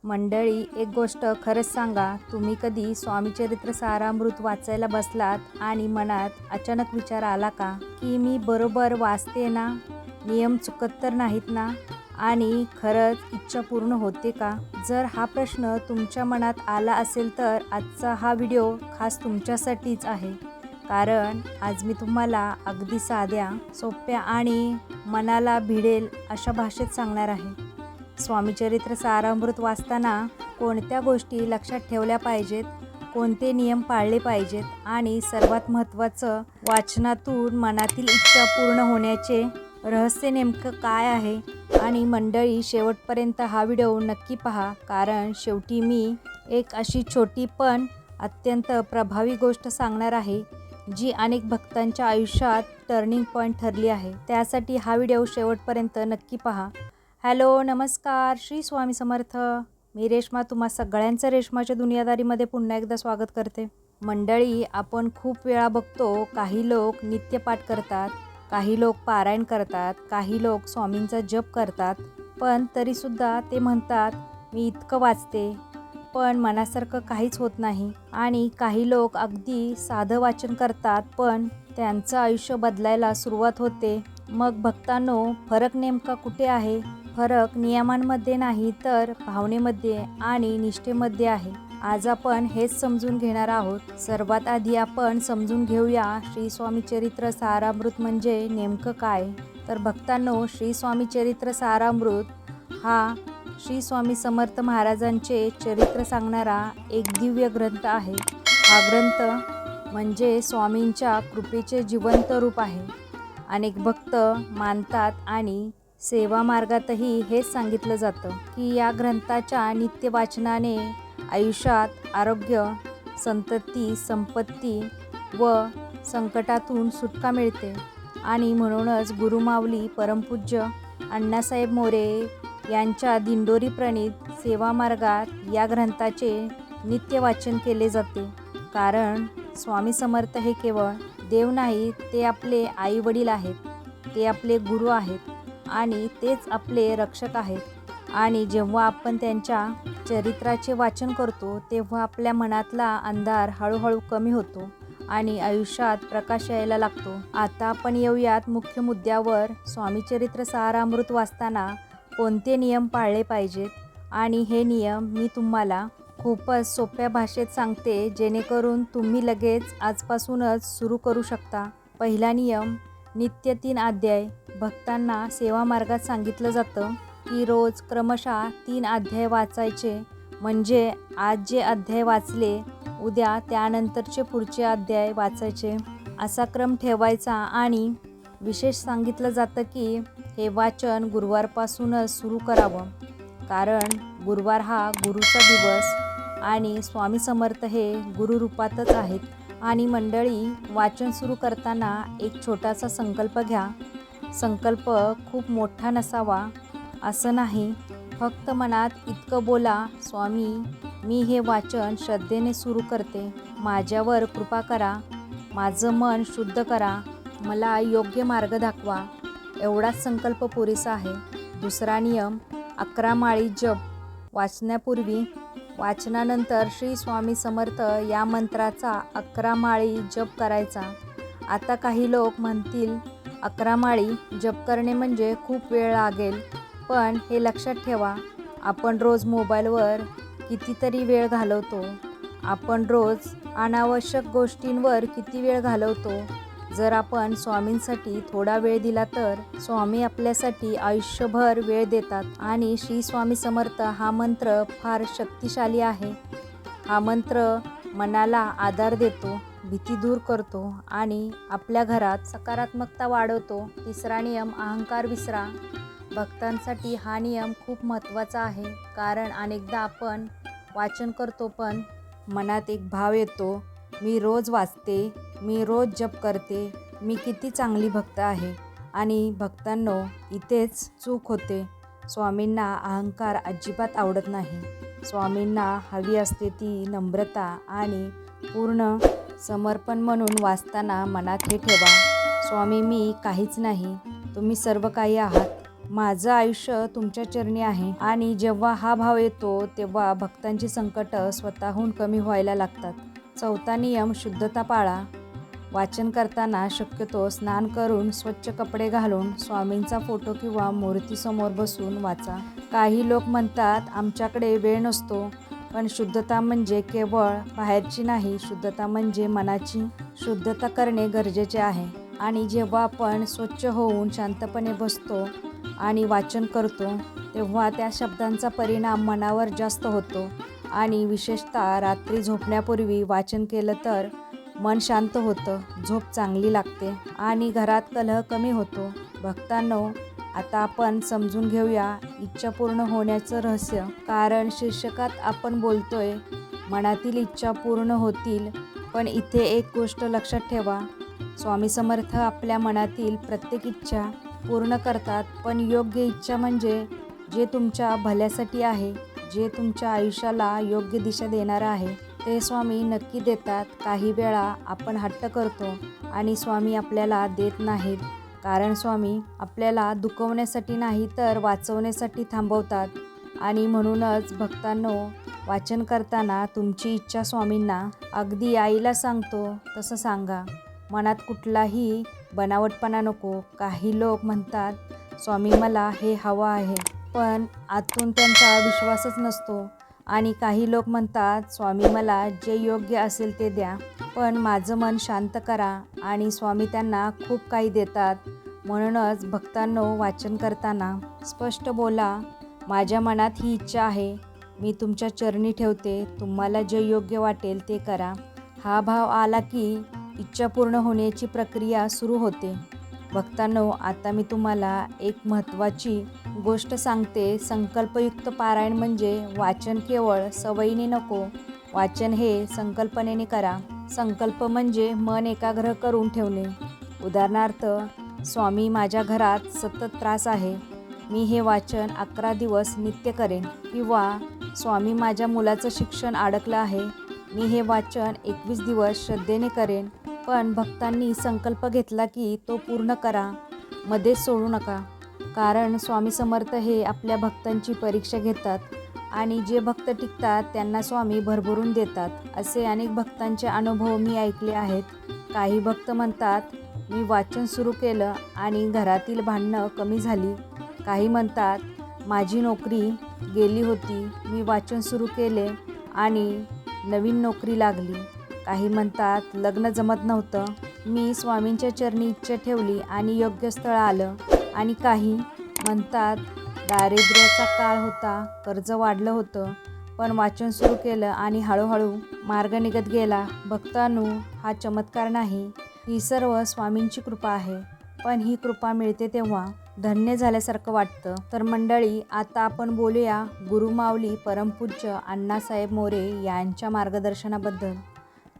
मंडळी, एक गोष्ट खरंच सांगा, तुम्ही कधी स्वामीचरित्र सारामृत वाचायला बसलात आणि मनात अचानक विचार आला का की मी बरोबर वाचते ना, नियम चुकत तर नाहीत ना, आणि खरंच इच्छा पूर्ण होते का? जर हा प्रश्न तुमच्या मनात आला असेल तर आजचा हा व्हिडिओ खास तुमच्यासाठीच आहे. कारण आज मी तुम्हाला अगदी साध्या, सोप्या आणि मनाला भिडेल अशा भाषेत सांगणार आहे. स्वामीचरित्र सारामृत वाचताना कोणत्या गोष्टी लक्षात ठेवल्या पाहिजेत, कोणते नियम पाळले पाहिजेत आणि सर्वात महत्त्वाचं, वाचनातून मनातील इच्छा पूर्ण होण्याचे रहस्य नेमकं काय आहे. आणि मंडळी, शेवटपर्यंत हा व्हिडिओ नक्की पहा, कारण शेवटी मी एक अशी छोटी पण अत्यंत प्रभावी गोष्ट सांगणार आहे जी अनेक भक्तांच्या आयुष्यात टर्निंग पॉईंट ठरली आहे. त्यासाठी हा व्हिडिओ शेवटपर्यंत नक्की पहा. हॅलो, नमस्कार, श्री स्वामी समर्थ. मी रेश्मा तुम्हा सगळ्यांचं रेश्माच्या दुनियादारीमध्ये पुन्हा एकदा स्वागत करते. मंडळी, आपण खूप वेळा बघतो, काही लोक नित्यपाठ करतात, काही लोक पारायण करतात, काही लोक स्वामींचा जप करतात, पण तरीसुद्धा ते म्हणतात मी इतकं वाचते पण मनासारखं काहीच होत नाही. आणि काही लोक अगदी साधं वाचन करतात पण त्यांचं आयुष्य बदलायला सुरुवात होते. मग भक्तांनो, फरक नेमका कुठे आहे? फरक नियमांमध्ये नाही तर भावनेमध्ये आणि निष्ठेमध्ये आहे. आज आपण हेच समजून घेणार आहोत. सर्वात आधी आपण समजून घेऊया श्री स्वामीचरित्र सारामृत म्हणजे नेमकं काय. तर भक्तांनो, श्री स्वामीचरित्र सारामृत हा श्री स्वामी समर्थ महाराजांचे चरित्र सांगणारा एक दिव्य ग्रंथ आहे. हा ग्रंथ म्हणजे स्वामींच्या कृपेचे जिवंत रूप आहे. अनेक भक्त मानतात आणि सेवा मार्गातही हेच सांगितलं जातं की या ग्रंथाच्या नित्य वाचनाने आयुष्यात आरोग्य, संतती, संपत्ती व संकटातून सुटका मिळते. आणि म्हणूनच गुरुमाऊली परमपूज्य अण्णासाहेब मोरे यांच्या दिंडोरी प्रणीत सेवा मार्गात या ग्रंथाचे नित्य वाचन केले जाते. कारण स्वामी समर्थ हे केवळ देव नाहीत, ते आपले आई वडील आहेत, ते आपले गुरु आहेत आणि तेच आपले रक्षक आहेत. आणि जेव्हा आपण त्यांच्या चरित्राचे वाचन करतो तेव्हा आपल्या मनातला अंधार हळूहळू कमी होतो आणि आयुष्यात प्रकाश यायला लागतो. आता आपण येऊयात मुख्य मुद्द्यावर. स्वामीचरित्र सारामृत वाचताना कोणते नियम पाळले पाहिजेत आणि हे नियम मी तुम्हाला खूपच सोप्या भाषेत सांगते, जेणेकरून तुम्ही लगेच आजपासूनच सुरू करू शकता. पहिला नियम, नित्य 3 अध्याय. भक्तांना सेवा मार्गात सांगितलं जातं की रोज क्रमशः 3 अध्याय वाचायचे. म्हणजे आज जे अध्याय वाचले, उद्या त्यानंतरचे पुढचे अध्याय वाचायचे, असा क्रम ठेवायचा. आणि विशेष सांगितलं जातं की हे वाचन गुरुवारपासूनच सुरू करावं, कारण गुरुवार हा गुरुचा दिवस आणि स्वामी समर्थ हे गुरुरूपातच आहेत. आणि मंडळी, वाचन सुरू करताना एक छोटासा संकल्प घ्या. संकल्प खूप मोठा नसावा असं नाही, फक्त मनात इतकं बोला, स्वामी, मी हे वाचन श्रद्धेने सुरू करते, माझ्यावर कृपा करा, माझं मन शुद्ध करा, मला योग्य मार्ग दाखवा. एवढाच संकल्प पुरेसा आहे. दुसरा नियम, 11 माळी जप. वाचण्यापूर्वी, वाचनानंतर श्री स्वामी समर्थ या मंत्राचा 11 माळी जप करायचा. आता काही लोक म्हणतील 11 माळी जप करणे म्हणजे खूप वेळ लागेल, पण हे लक्षात ठेवा, आपण रोज मोबाईलवर कितीतरी वेळ घालवतो, आपण रोज अनावश्यक गोष्टींवर किती वेळ घालवतो. जर आपण स्वामींसाठी थोडा वेळ दिला तर स्वामी आपल्यासाठी आयुष्यभर वेळ देतात. आणि श्री स्वामी समर्थ हा मंत्र फार शक्तिशाली आहे. हा मंत्र मनाला आधार देतो, भीती दूर करतो आणि आपल्या घरात सकारात्मकता वाढवतो. तिसरा नियम, अहंकार विसरा. भक्तांसाठी हा नियम खूप महत्त्वाचा आहे, कारण अनेकदा आपण वाचन करतो पण मनात एक भाव येतो, मी रोज वाचते, मी रोज जप करते, मी किती चांगली भक्त आहे. आणि भक्तांनो, इथेच चूक होते. स्वामींना अहंकार अजिबात आवडत नाही. स्वामींना हवी असते ती नम्रता आणि पूर्ण समर्पण. म्हणून वाचताना मनात हे ठेवा, स्वामी, मी काहीच नाही, तुम्ही सर्व काही आहात. माझं आयुष्य तुमच्या चरणी आहे. आणि जेव्हा हा भाव येतो तेव्हा भक्तांची संकट स्वतःहून कमी व्हायला लागतात. चौथा नियम, शुद्धता पाळा. वाचन करताना शक्यतो स्नान करून स्वच्छ कपडे घालून स्वामींचा फोटो किंवा मूर्तीसमोर बसून वाचा. काही लोक म्हणतात आमच्याकडे वेळ नसतो, पण शुद्धता म्हणजे केवळ बाहेरची नाही, शुद्धता म्हणजे मनाची शुद्धता करणे गरजेचे आहे. आणि जेव्हा आपण स्वच्छ होऊन शांतपणे बसतो आणि वाचन करतो तेव्हा त्या शब्दांचा परिणाम मनावर जास्त होतो. आणि विशेषतः रात्री झोपण्यापूर्वी वाचन केलं तर मन शांत होतं, झोप चांगली लागते आणि घरात कलह कमी होतो. भक्तांनो, आता आपण समजून घेऊया इच्छा पूर्ण होण्याचं रहस्य. कारण शीर्षकात आपण बोलतोय मनातील इच्छा पूर्ण होतील, पण इथे एक गोष्ट लक्षात ठेवा, स्वामी समर्थ आपल्या मनातील प्रत्येक इच्छा पूर्ण करतात. पण योग्य इच्छा म्हणजे जे तुमच्या भल्यासाठी आहे, जे तुमच्या आयुष्याला योग्य दिशा देणार आहे, ते स्वामी नक्की देतात. काही वेळा आपण हट्ट करतो आणि स्वामी आपल्याला देत नाहीत, कारण स्वामी आपल्याला दुखवण्यासाठी नाही तर वाचवण्यासाठी थांबवतात. आणि म्हणूनच भक्तांनो, वाचन करताना तुमची इच्छा स्वामींना अगदी आईला सांगतो तसं सांगा. मनात कुठलाही बनावटपणा नको. काही लोक म्हणतात स्वामी मला हे हवं आहे, पण आतून त्यांचा विश्वासच नसतो. आणि काही लोक म्हणतात स्वामी मला जे योग्य असेल ते द्या, पण माझं मन शांत करा. आणि स्वामी त्यांना खूप काही देतात. म्हणूनच भक्तांनो, वाचन करताना स्पष्ट बोला, माझ्या मनात ही इच्छा आहे, मी तुमच्या चरणी ठेवते, तुम्हाला जे योग्य वाटेल ते करा. हा भाव आला की इच्छा पूर्ण होण्याची प्रक्रिया सुरू होते. भक्तांनो, आता मी तुम्हाला एक महत्त्वाची गोष्ट सांगते. संकल्पयुक्त पारायण म्हणजे वाचन केवळ सवयीने नको, वाचन हे संकल्पनेने करा. संकल्प म्हणजे मन एकाग्र करून ठेवणे. उदाहरणार्थ, स्वामी माझ्या घरात सतत त्रास आहे, मी हे वाचन 11 दिवस नित्य करेन. किंवा स्वामी माझ्या मुलाचं शिक्षण अडकलं आहे, मी हे वाचन 21 दिवस श्रद्धेने करेन. पण भक्तांनी संकल्प घेतला की तो पूर्ण करा, मध्येच सोडू नका. कारण स्वामी समर्थ हे आपल्या भक्तांची परीक्षा घेतात आणि जे भक्त टिकतात त्यांना स्वामी भरभरून देतात. असे अनेक भक्तांचे अनुभव मी ऐकले आहेत. काही भक्त म्हणतात मी वाचन सुरू केलं आणि घरातील भांडणं कमी झाली. काही म्हणतात माझी नोकरी गेली होती, मी वाचन सुरू केले आणि नवीन नोकरी लागली. काही म्हणतात लग्न जमत नव्हतं, मी स्वामींच्या चरणी इच्छा ठेवली आणि योग्य स्थळ आलं. आणि काही म्हणतात दारिद्र्याचा काळ होता, कर्ज वाढलं होतं, पण वाचन सुरू केलं आणि हळूहळू मार्ग निघत गेला. भक्तांनो, हा चमत्कार नाही, ही सर्व स्वामींची कृपा आहे. पण ही कृपा मिळते तेव्हा धन्य झाल्यासारखं वाटतं. तर मंडळी, आता आपण बोलूया गुरुमाऊली परमपूज्य अण्णासाहेब मोरे यांच्या मार्गदर्शनाबद्दल.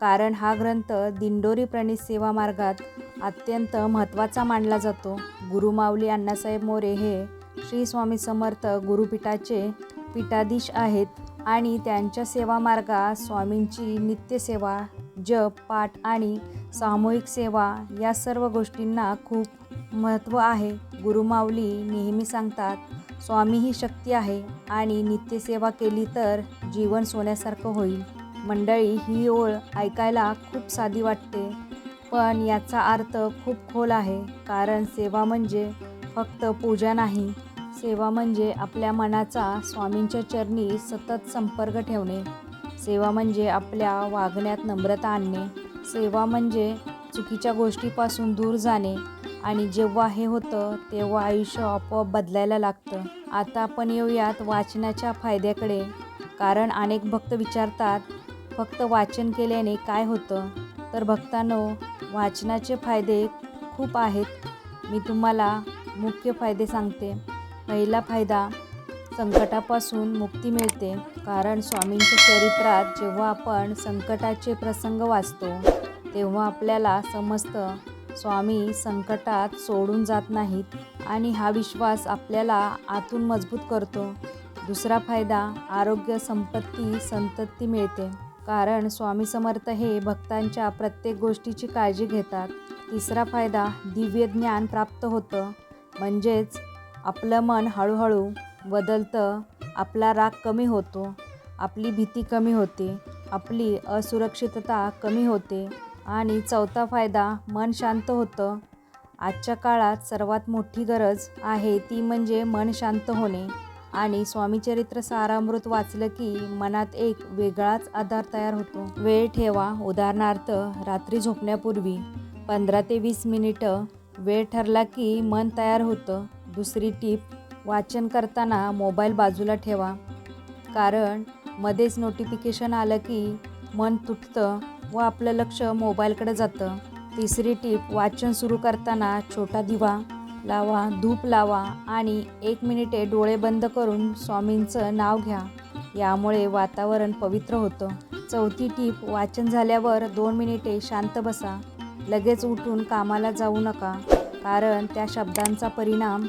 कारण हा ग्रंथ दिंडोरी प्रणीत सेवा मार्गात अत्यंत महत्त्वाचा मानला जातो. गुरुमाऊली अण्णासाहेब मोरे हे श्री स्वामी समर्थ गुरुपीठाचे पीठाधीश आहेत आणि त्यांच्या सेवा मार्गात स्वामींची नित्यसेवा, जप, पाठ आणि सामूहिक सेवा या सर्व गोष्टींना खूप महत्त्व आहे. गुरुमाऊली नेहमी सांगतात, स्वामी ही शक्ती आहे आणि नित्यसेवा केली तर जीवन सोन्यासारखं होईल. मंडळी, ही ओळ ऐकायला खूप साधी वाटते, पण याचा अर्थ खूप खोल आहे. कारण सेवा म्हणजे फक्त पूजा नाही, सेवा म्हणजे आपल्या मनाचा स्वामींच्या चरणी सतत संपर्क ठेवणे. सेवा म्हणजे आपल्या वागण्यात नम्रता आणणे. सेवा म्हणजे चुकीच्या गोष्टीपासून दूर जाणे. आणि जेव्हा हे होतं तेव्हा आयुष्य आपोआप बदलायला लागतं. आता आपण येऊयात वाचनाच्या फायद्याकडे. कारण अनेक भक्त विचारतात फक्त वाचन केल्याने काय होतं? तर भक्तांनो, वाचनाचे फायदे खूप आहेत. मी तुम्हाला मुख्य फायदे सांगते. पहिला फायदा, संकटापासून मुक्ती मिळते. कारण स्वामींच्या चरित्रात जेव्हा आपण संकटाचे प्रसंग वाचतो तेव्हा आपल्याला समजतं स्वामी संकटात सोडून जात नाहीत आणि हा विश्वास आपल्याला आतून मजबूत करतो. दुसरा फायदा, आरोग्य, संपत्ती, संतती मिळते. कारण स्वामी समर्थ हे भक्तांच्या प्रत्येक गोष्टीची काळजी घेतात. तिसरा फायदा, दिव्य ज्ञान प्राप्त होतं. म्हणजेच आपलं मन हळूहळू बदलतं, आपला राग कमी होतो, आपली भीती कमी होते, आपली असुरक्षितता कमी होते आणि चौथा फायदा मन शांत होतं. आजच्या काळात सर्वात मोठी गरज आहे ती म्हणजे मन शांत होणे आणि स्वामी चरित्र सारामृत वाचलं की मनात एक वेगळाच आधार तयार होतो. वेळ ठेवा. उदाहरणार्थ रात्री झोपण्यापूर्वी 15 ते 20 मिनिटं वेळ ठरला की मन तयार होतं. दुसरी टीप, वाचन करताना मोबाईल बाजूला ठेवा, कारण मध्येच नोटिफिकेशन आलं की मन तुटतं व आपलं लक्ष मोबाईलकडे जातं. तिसरी टीप, वाचन सुरू करताना छोटा दिवा लावा, धूप लावा आणि 1 मिनिटे डोळे बंद करून स्वामींचं नाव घ्या. यामुळे वातावरण पवित्र होतं. चौथी टीप, वाचन झाल्यावर 2 मिनिटे शांत बसा. लगेच उठून कामाला जाऊ नका, कारण त्या शब्दांचा परिणाम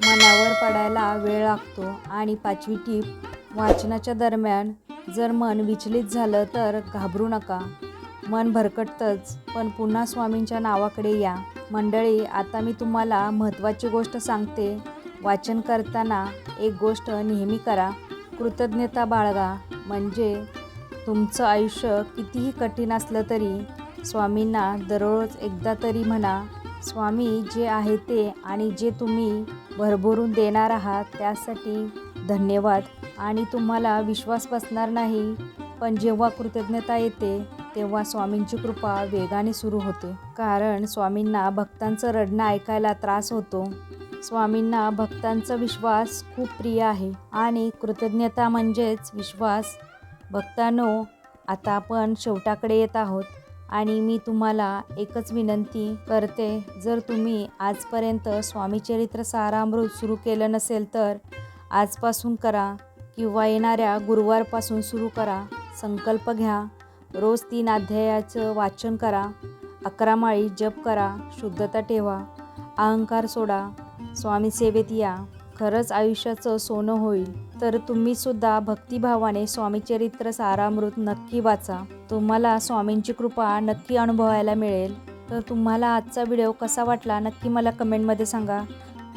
मनावर पडायला वेळ लागतो. आणि 5वी टीप, वाचनाच्या दरम्यान जर मन विचलित झालं तर घाबरू नका. मन भरकटतंच, पण पुन्हा स्वामींच्या नावाकडे या. मंडळी, आता मी तुम्हाला महत्त्वाची गोष्ट सांगते. वाचन करताना एक गोष्ट नेहमी करा, कृतज्ञता बाळगा. म्हणजे तुमचं आयुष्य कितीही कठीण असलं तरी स्वामींना दररोज एकदा तरी म्हणा, स्वामी, जे आहे ते आणि जे तुम्ही भरभरून देणार आहात त्यासाठी धन्यवाद. आणि तुम्हाला विश्वास बसणार नाही, पण जेव्हा कृतज्ञता येते तेव्हा स्वामींची कृपा वेगाने सुरू होते. कारण स्वामींना भक्तांचं रडणं ऐकायला त्रास होतो. स्वामींना भक्तांचा विश्वास खूप प्रिय आहे आणि कृतज्ञता म्हणजेच विश्वास. भक्तांनो, आता आपण शेवटाकडे येत आहोत आणि मी तुम्हाला एकच विनंती करते, जर तुम्ही आजपर्यंत स्वामी चरित्र सारामृत सुरू केलं नसेल तर आजपासून करा किंवा येणाऱ्या गुरुवारपासून सुरू करा. संकल्प घ्या, रोज 3 अध्यायाचं वाचन करा, 11 माळी जप करा, शुद्धता ठेवा, अहंकार सोडा, स्वामी सेवेत या. खरंच आयुष्याचं सोनं होईल. तर तुम्हीसुद्धा भक्तिभावाने स्वामी चरित्र सारामृत नक्की वाचा. तुम्हाला स्वामींची कृपा नक्की अनुभवायला मिळेल. तर तुम्हाला आजचा व्हिडिओ कसा वाटला नक्की मला कमेंटमध्ये सांगा.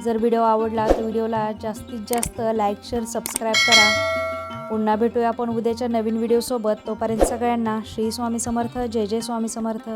जर व्हिडिओ आवडला तर व्हिडिओला जास्तीत जास्त लाईक, शेअर, सबस्क्राईब करा. पुन्हा भेटूया आपण उद्याच्या नवीन व्हिडिओसोबत. तोपर्यंत सगळ्यांना श्री स्वामी समर्थ. जय जय स्वामी समर्थ.